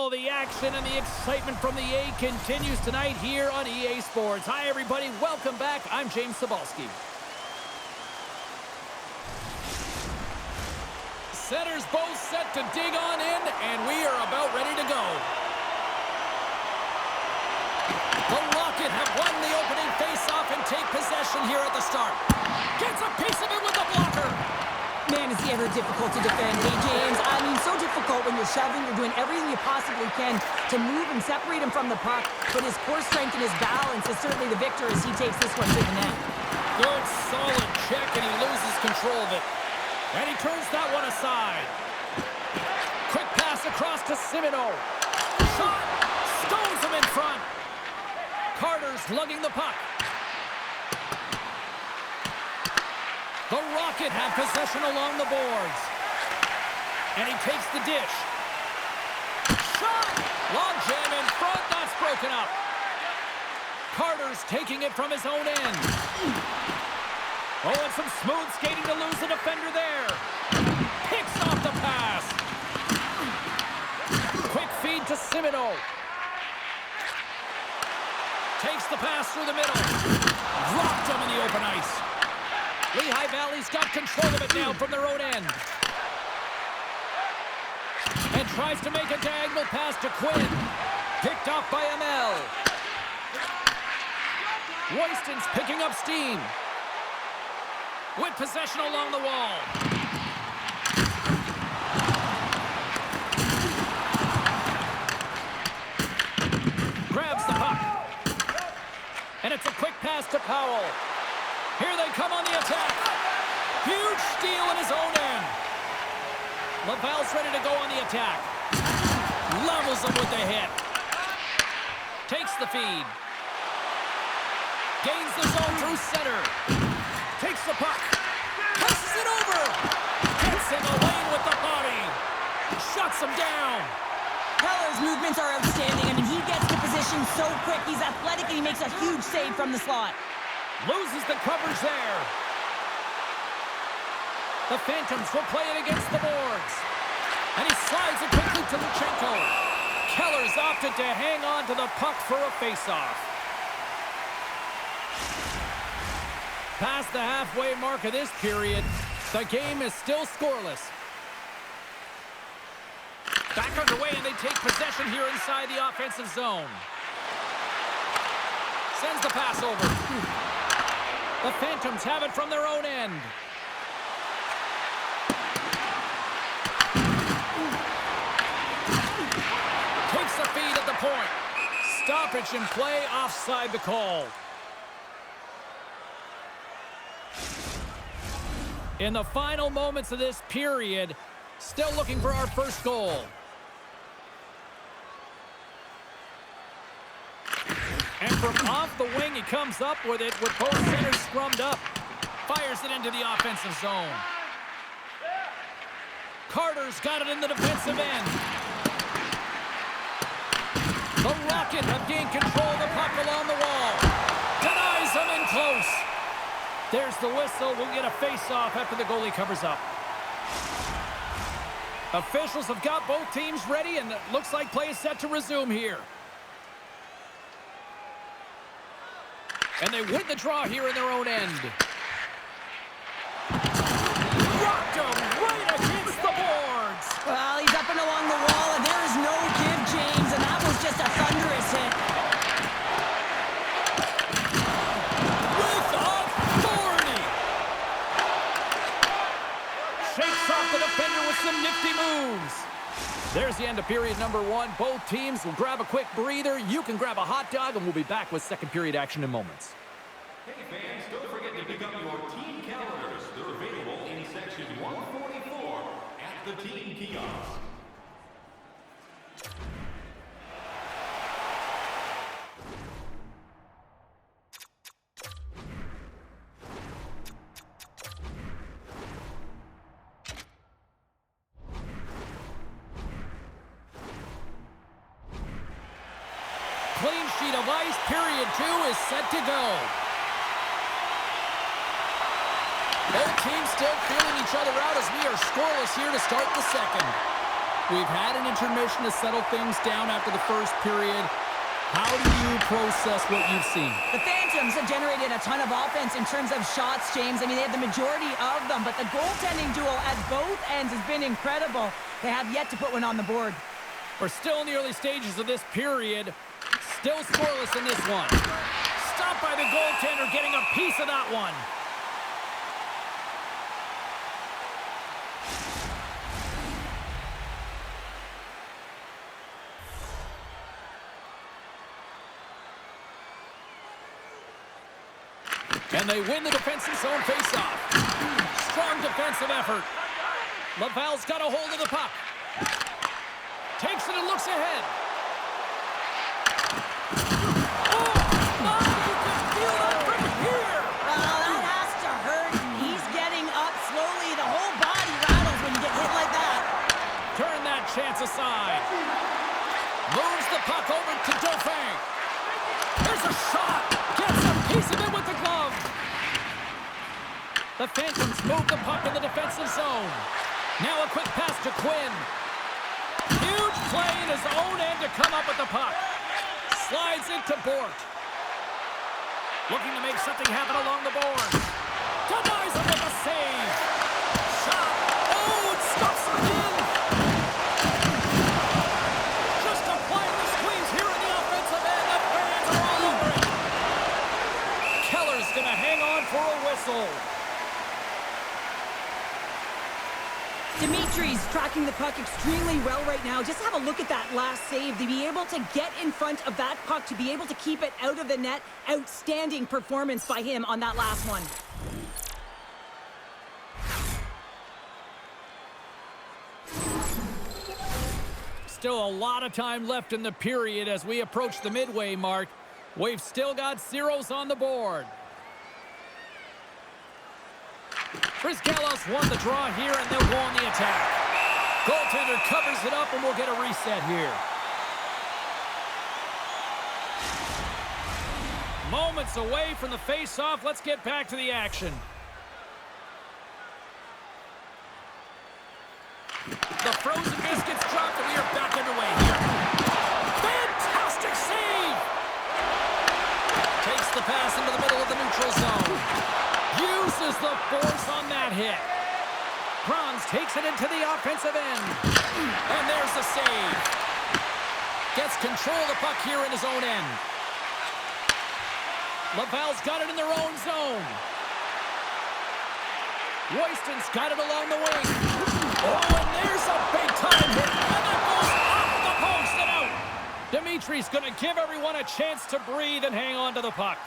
Oh, the action and the excitement from the A continues tonight here on EA Sports. Hi, everybody. Welcome back. I'm James Cebulski. Centers both set to dig on in, and we are about ready to go. The Rocket have won the opening face-off and take possession here at the start. Gets a piece of it with the blocker. Man, is he ever difficult to defend. Hey, James, I mean, so difficult when you're shoving, you're doing everything you possibly can to move and separate him from the puck, but his core strength and his balance is certainly the victor as he takes this one to the net. Good, solid check, and he loses control of it. And he turns that one aside. Quick pass across to Simino. Shot! Stones him in front. Carter's lugging the puck. The Rocket have possession along the boards. And he takes the dish. Shot! Long jam in front. That's broken up. Carter's taking it from his own end. Oh, and some smooth skating to lose the defender there. Picks off the pass. Quick feed to Simino. Takes the pass through the middle. Dropped him in the open ice. Lehigh Valley's got control of it now from their own end. And tries to make a diagonal pass to Quinn. Picked off by ML. Royston's picking up steam. With possession along the wall. Grabs the puck. And it's a quick pass to Powell. Here they come on the attack. Huge steal in his own end. Laval's ready to go on the attack. Levels him with the hit. Takes the feed. Gains the zone through center. Takes the puck. Passes it over. Gets in the lane with the body. Shuts him down. Keller's movements are outstanding. I mean, he gets to position so quick. He's athletic, and he makes a huge save from the slot. Loses the coverage there. The Phantoms will play it against the boards. And he slides it quickly to Luchenko. Keller's opted to hang on to the puck for a face-off. Past the halfway mark of this period, the game is still scoreless. Back underway, and they take possession here inside the offensive zone. Sends the pass over. The Phantoms have it from their own end. Takes the feed at the point. Stoppage in play, offside the call. In the final moments of this period, still looking for our first goal. And from off the wing, he comes up with it with both centers scrummed up. Fires it into the offensive zone. Carter's got it in the defensive end. The Rocket have gained control of the puck along the wall. Denies him in close. There's the whistle. We'll get a face-off after the goalie covers up. Officials have got both teams ready, and it looks like play is set to resume here. And they win the draw here in their own end. Rocked him right against the boards. Well, he's up and along the wall, and there is no give, James, and that was just a thunderous hit. With authority. Shakes off the defender with some nifty moves. There's the end of period number one. Both teams will grab a quick breather. You can grab a hot dog, and we'll be back with second period action in moments. Hey fans, don't forget to pick up your team calendars. They're available in section 144 at the team kiosk. Clean sheet of ice. Period two is set to go. Both teams still feeling each other out as we are scoreless here to start the second. We've had an intermission to settle things down after the first period. How do you process what you've seen? The Phantoms have generated a ton of offense in terms of shots, James. I mean, they have the majority of them, but the goaltending duel at both ends has been incredible. They have yet to put one on the board. We're still in the early stages of this period. Still scoreless in this one. Stopped by the goaltender, getting a piece of that one. And they win the defensive zone faceoff. Strong defensive effort. Laval's got a hold of the puck. Takes it and looks ahead. Oh, you can feel that from here. Well, that has to hurt. He's getting up slowly. The whole body rattles when you get hit like that. Turn that chance aside. Moves the puck over to Dauphin. Here's a shot. Gets a piece of it with the glove. The Phantoms move the puck in the defensive zone. Now a quick pass to Quinn. Huge play in his own end to come up with the puck. Slides into Bort. Looking to make something happen along the boards. Denies him with a save. Shot. Oh, it stops again. Just applying the squeeze here in the offensive end. The fans are all over it. Keller's going to hang on for a whistle. Dimitri's tracking the puck extremely well right now. Just have a look at that last save. To be able to get in front of that puck, to be able to keep it out of the net, outstanding performance by him on that last one. Still a lot of time left in the period as we approach the midway mark. We've still got zeros on the board. Brizgalos won the draw here, and they'll go on the attack. Goaltender covers it up, and we'll get a reset here. Moments away from the face-off. Let's get back to the action. The frozen biscuits dropped, and we are back underway here. Fantastic save! Takes the pass into the middle of the neutral zone. Uses the force on that hit. Franz takes it into the offensive end. And there's the save. Gets control of the puck here in his own end. Laval's got it in their own zone. Royston's got it along the wing. Oh, and there's a big-time hit. And that goes off the post and out. Dimitri's going to give everyone a chance to breathe and hang on to the puck.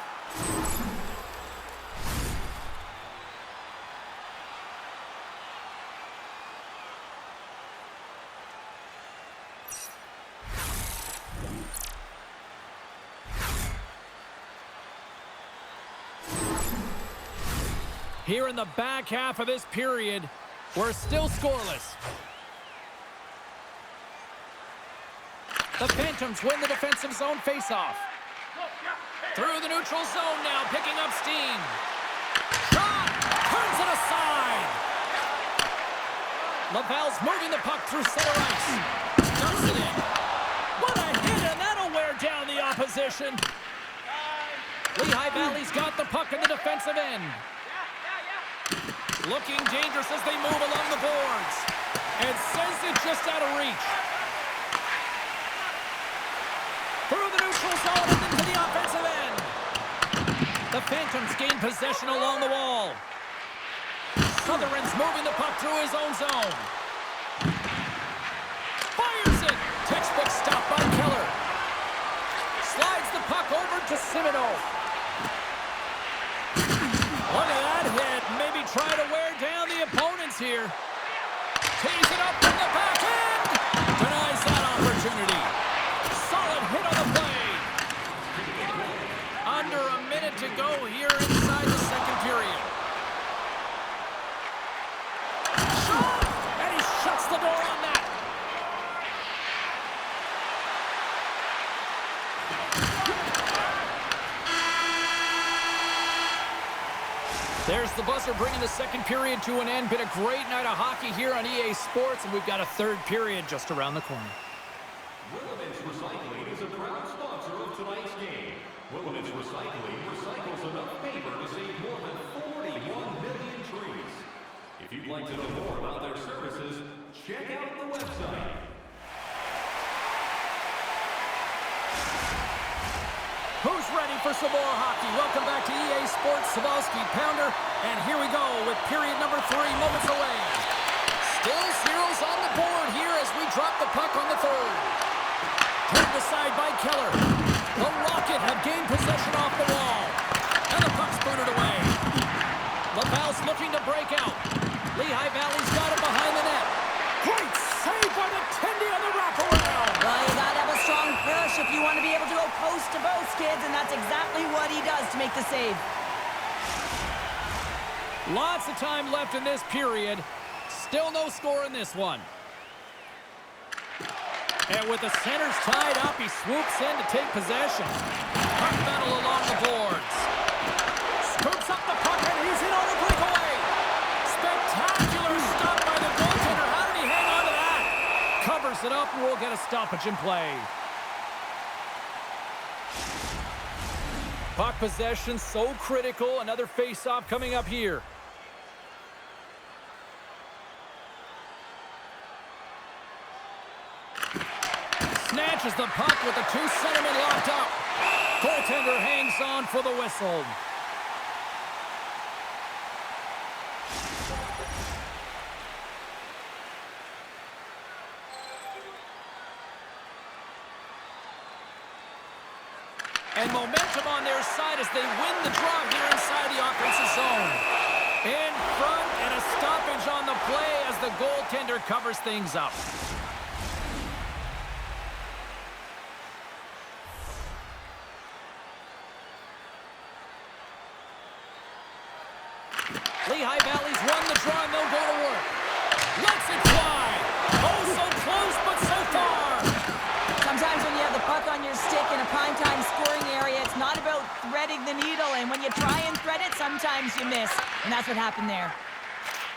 Here in the back half of this period, we're still scoreless. The Phantoms win the defensive zone faceoff. Through the neutral zone now, picking up steam. Shot! Turns it aside! Laval's moving the puck through center ice. Dumps it in. What a hit, and that'll wear down the opposition. Lehigh Valley's got the puck in the defensive end. Looking dangerous as they move along the boards. And sends it just out of reach. Through the neutral zone and into the offensive end. The Phantoms gain possession along the wall. Sutherland's moving the puck through his own zone. Fires it. Textbook stop by Keller. Slides the puck over to Simino. Look at that hit. Maybe try to wear down the opponents here. Tees it up from the back end. Denies that opportunity. Solid hit on the play. Under a minute to go here inside the second period. Shot! And he shuts the door on that. There's the buzzer bringing the second period to an end. Been a great night of hockey here on EA Sports, and we've got a third period just around the corner. Willamette Recycling is a proud sponsor of tonight's game. Willamette Recycling recycles enough paper to save more than 41 million trees. If you'd like to know more about their services, check out the website. Who's ready for some more hockey? Welcome back to EA Sports Sabalski Pounder, and here we go with period number 3 moments away. Still zeros on the board here as we drop the puck on the third. Turned aside by Keller. The Rocket have gained possession off the wall, and the puck's booted away. Laval's looking to break out. Lehigh Valley's got it behind the net. Great save by the Tendy on the wraparound. Well, you gotta have a strong push if you want to be able to go post to post, kids, and that's exactly what he does to make the save. Lots of time left in this period. Still no score in this one. And with the centers tied up, he swoops in to take possession. Puck battle along the boards. Scoops up the puck, and he's in on the breakaway. Spectacular stop by the goaltender. How did he hang on to that? Covers it up, and we'll get a stoppage in play. Puck possession so critical. Another face-off coming up here. Snatches the puck with the 2 centermen locked up. Goaltender hangs on for the whistle. And momentum on their side as they win the draw here inside the offensive zone. In front, and a stoppage on the play as the goaltender covers things up. Lehigh Valley's won the draw, and they'll go to work. Lets it fly. Oh, so close, but so far. Sometimes when you have the puck on your stick in a primetime scoring area, it's not about threading the needle, and when you try and thread it, sometimes you miss. And that's what happened there.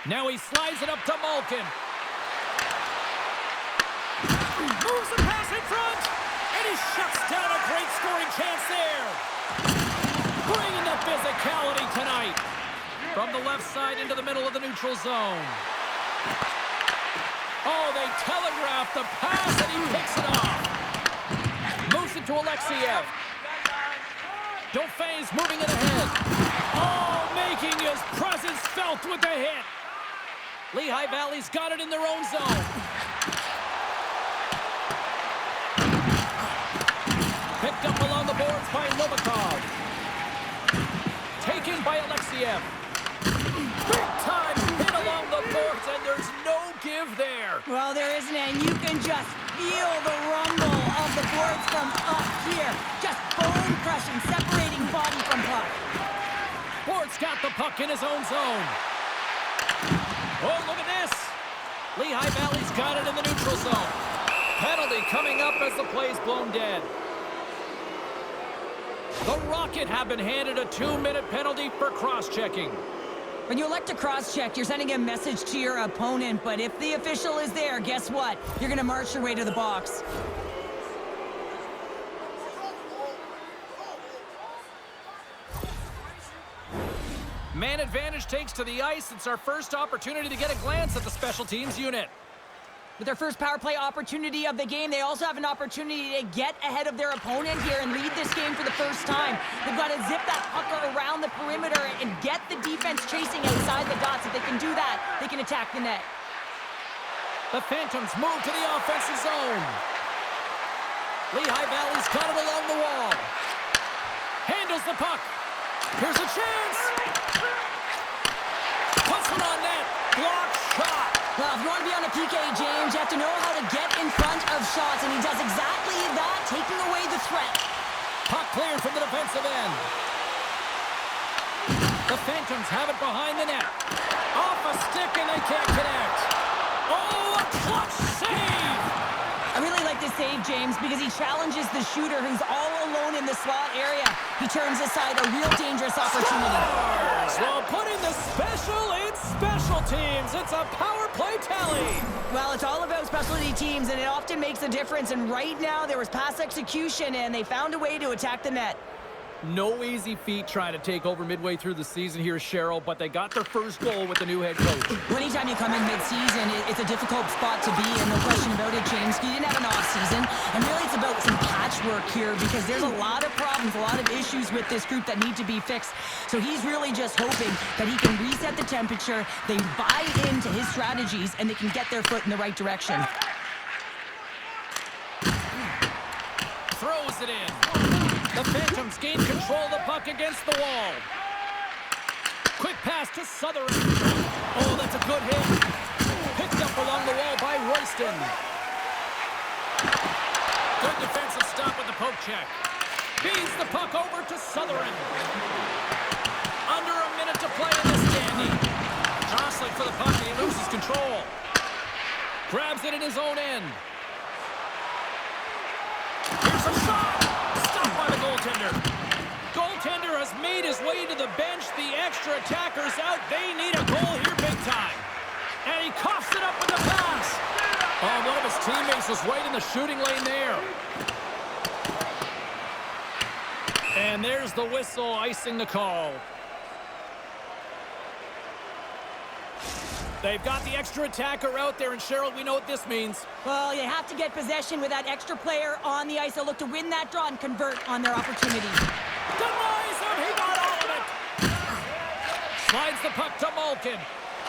Now he slides it up to Malkin. Moves the pass in front, and he shuts down a great scoring chance there. Bringing the physicality tonight. From the left side into the middle of the neutral zone. Oh, they telegraph the pass, and he picks it off. Moves it to Alexiev. Dauphin's moving it ahead. Oh, making his presence felt with the hit. Lehigh Valley's got it in their own zone. Picked up along the boards by Novikov. Taken by Alexiev. Big time hit along the boards, and there's no give there. Well, there isn't, and you can just feel the rumble of the boards from up here. Just bone-crushing, separating body from puck. Boards got the puck in his own zone. Oh, look at this. Lehigh Valley's got it in the neutral zone. Penalty coming up as the play's blown dead. The Rocket have been handed a 2-minute penalty for cross-checking. When you elect to cross-check, you're sending a message to your opponent, but if the official is there, guess what? You're gonna march your way to the box. Man advantage takes to the ice. It's our first opportunity to get a glance at the special teams unit. With their first power play opportunity of the game, they also have an opportunity to get ahead of their opponent here and lead this game for the first time. They've got to zip that puck around the perimeter and get the defense chasing outside the dots. If they can do that, they can attack the net. The Phantoms move to the offensive zone. Lehigh Valley's got it along the wall. Handles the puck. Here's a chance. Puts it on net. Block shot. Well, if you want to be on a PK, James, you have to know how to get in front of shots, and he does exactly that, taking away the threat. Puck cleared from the defensive end. The Phantoms have it behind the net. Off a stick, and they can't connect. Oh, a clutch save! I really like this save, James, because he challenges the shooter who's all alone in the slot area. He turns aside a real dangerous opportunity. Well, putting the special in special teams. It's a power play tally. Well, it's all about specialty teams, and it often makes a difference. And right now, there was pass execution, and they found a way to attack the net. No easy feat trying to take over midway through the season here, Cheryl, but they got their first goal with the new head coach. Well, anytime you come in mid-season, it's a difficult spot to be, and no question about it, James. He didn't have an off-season, and really it's about some patchwork here because there's a lot of problems, a lot of issues with this group that need to be fixed. So he's really just hoping that he can reset the temperature, they buy into his strategies, and they can get their foot in the right direction. Throws it in. The Phantoms gain control of the puck against the wall. Quick pass to Sutherland. Oh, that's a good hit. Picked up along the wall by Royston. Good defensive stop with the poke check. Feeds the puck over to Sutherland. Under a minute to play in the standing. Jostling for the puck, and he loses control. Grabs it in his own end. Here's a shot! Stopped by the goaltender. Goaltender has made his way to the bench. The extra attacker's out. They need a goal here big time. And he coughs it up with the pass. Oh, one of his teammates was right in the shooting lane there. And there's the whistle icing the call. They've got the extra attacker out there, and Cheryl, we know what this means. Well, you have to get possession with that extra player on the ice. They'll look to win that draw and convert on their opportunity. Denies him! He got all of it! Slides the puck to Malkin.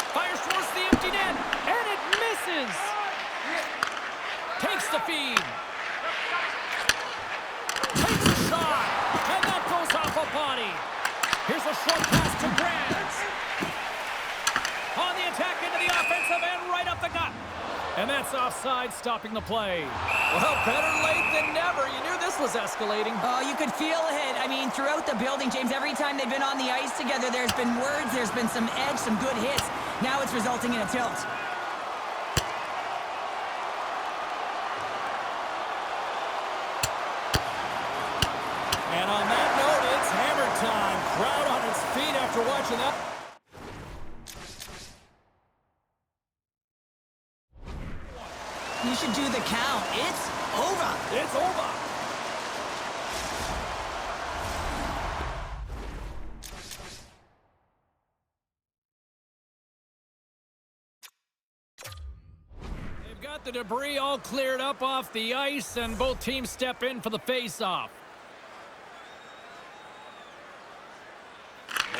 Fires towards the empty net, and it misses! Takes the feed. Takes a shot, and that goes off a body. Here's a short pass to Brands. On the attack into the offensive end, right up the gut. And that's offside, stopping the play. Well, better late than never. You knew this was escalating. Oh, you could feel it. I mean, throughout the building, James, every time they've been on the ice together, there's been words, there's been some edge, some good hits. Now it's resulting in a tilt. And on that note, it's hammer time. Crowd on its feet after watching that. You should do the count. It's over. It's over. They've got the debris all cleared up off the ice, and both teams step in for the face-off.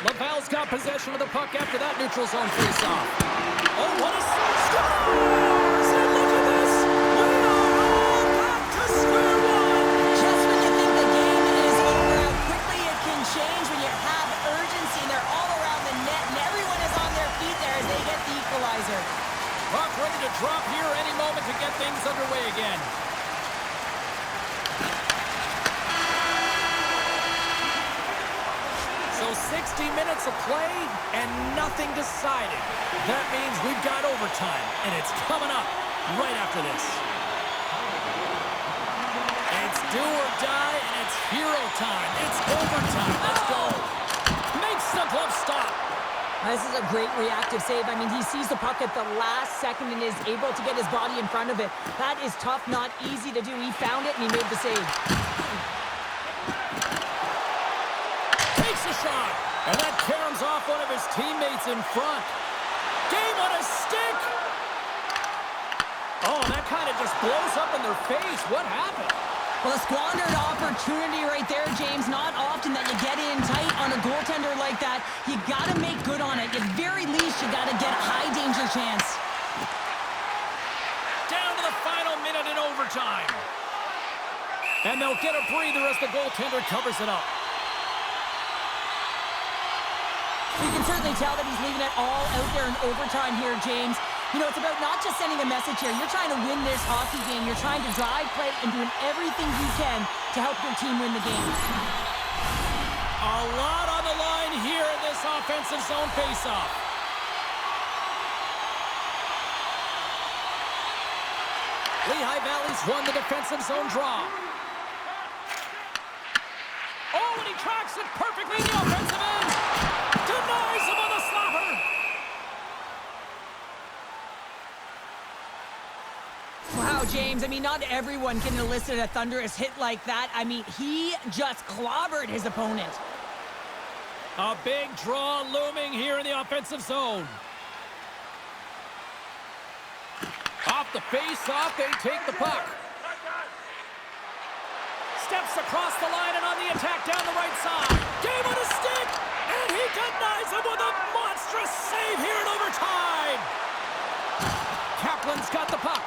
Laval's got possession of the puck after that neutral zone face-off. Oh, what a scores! And look at this! We are all back to square one! Just when you think the game is over, how quickly it can change when you have urgency. They're all around the net, and everyone is on their feet there as they get the equalizer. Puck ready to drop here any moment to get things underway again. So 60 minutes of play and nothing decided. That means we've got overtime, and it's coming up right after this. It's do or die, and it's hero time. It's overtime. Let's go. Makes the glove stop. This is a great reactive save. I mean, he sees the puck at the last second and is able to get his body in front of it. That is tough, not easy to do. He found it, and he made the save. Takes a shot, and that caroms off one of his teammates in front. Game on a stick. Oh, that kind of just blows up in their face. What happened? Well, a squandered opportunity right there, James. Not often that you get in tight on a goaltender like that. You got to make good on it. At very least, you got to get a high-danger chance. Down to the final minute in overtime. And they'll get a breather as the goaltender covers it up. You can certainly tell that he's leaving it all out there in overtime here, James. You know, it's about not just sending a message here. You're trying to win this hockey game. You're trying to drive play and doing everything you can to help your team win the game. A lot on the line here in this offensive zone faceoff. Lehigh Valley's won the defensive zone draw. tracks it perfectly in the offensive end. Denies him on the slapper. Wow, James, I mean, not everyone can elicit a thunderous hit like that. I mean, he just clobbered his opponent. A big draw looming here in the offensive zone. Off the face-off, they take the puck. Steps across the line and on the attack down the right side. Gave on a stick, and he denies him with a monstrous save here in overtime. Kaplan's got the puck.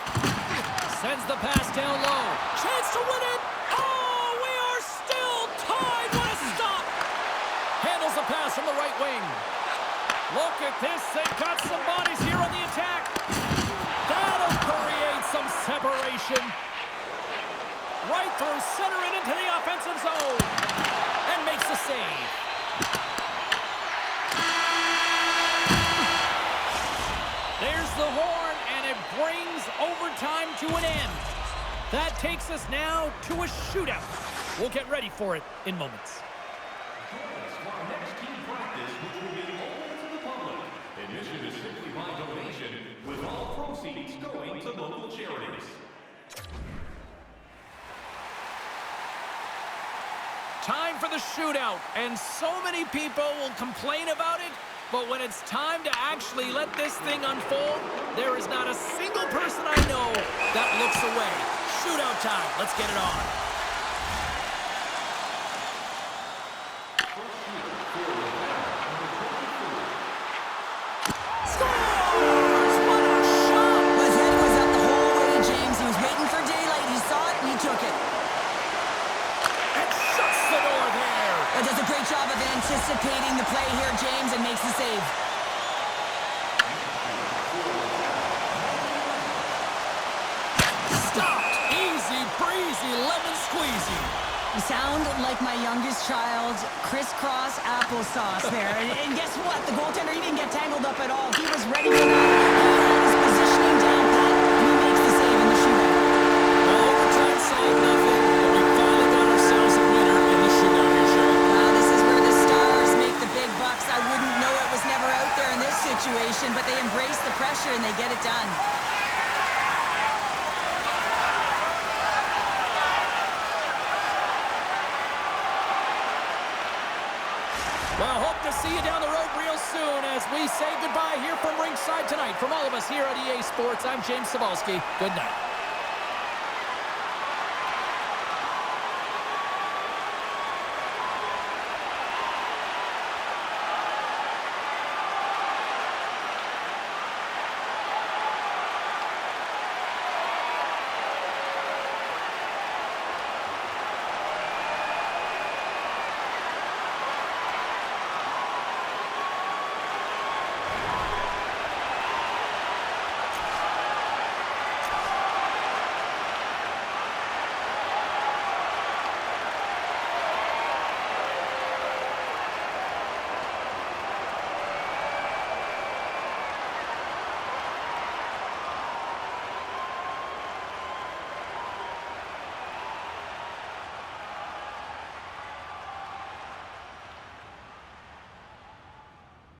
Sends the pass down low. Chance to win it. Oh, we are still tied. What a stop. Handles the pass from the right wing. Look at this. They've got some bodies here on the attack. That'll create some separation. Right through center and into the offensive zone. And makes the save. There's the horn, and it brings overtime to an end. That takes us now to a shootout. We'll get ready for it in moments. Join us for our next team practice, which will be open to the public. Admission is simply by donation, with all proceeds going to local charities. Time for the shootout, and so many people will complain about it, but when it's time to actually let this thing unfold, there is not a single person I know that looks away. Shootout time. Let's get it on. Scores! What a shot! His head was up the whole way, James. He was waiting for daylight. He saw it, and he took it. And shuts the door there. But does a great job of anticipating the play here, James, and makes the save. Stopped. Easy breezy, lemon squeezy. You sound like my youngest child, crisscross applesauce there. And guess what? The goaltender, he didn't get tangled up at all. He was ready for that. He had his positioning down pat, and he makes the save in the shootout. Well, overtime solved nothing, but we finally got ourselves a winner in the shootout here, Sherry. Wow, this is where the stars make the big bucks. I wouldn't know it was never out there in this situation, but they embrace the pressure and they get it done. Well, hope to see you down the road real soon as we say goodbye here from ringside tonight. From all of us here at EA Sports, I'm James Cebulski. Good night.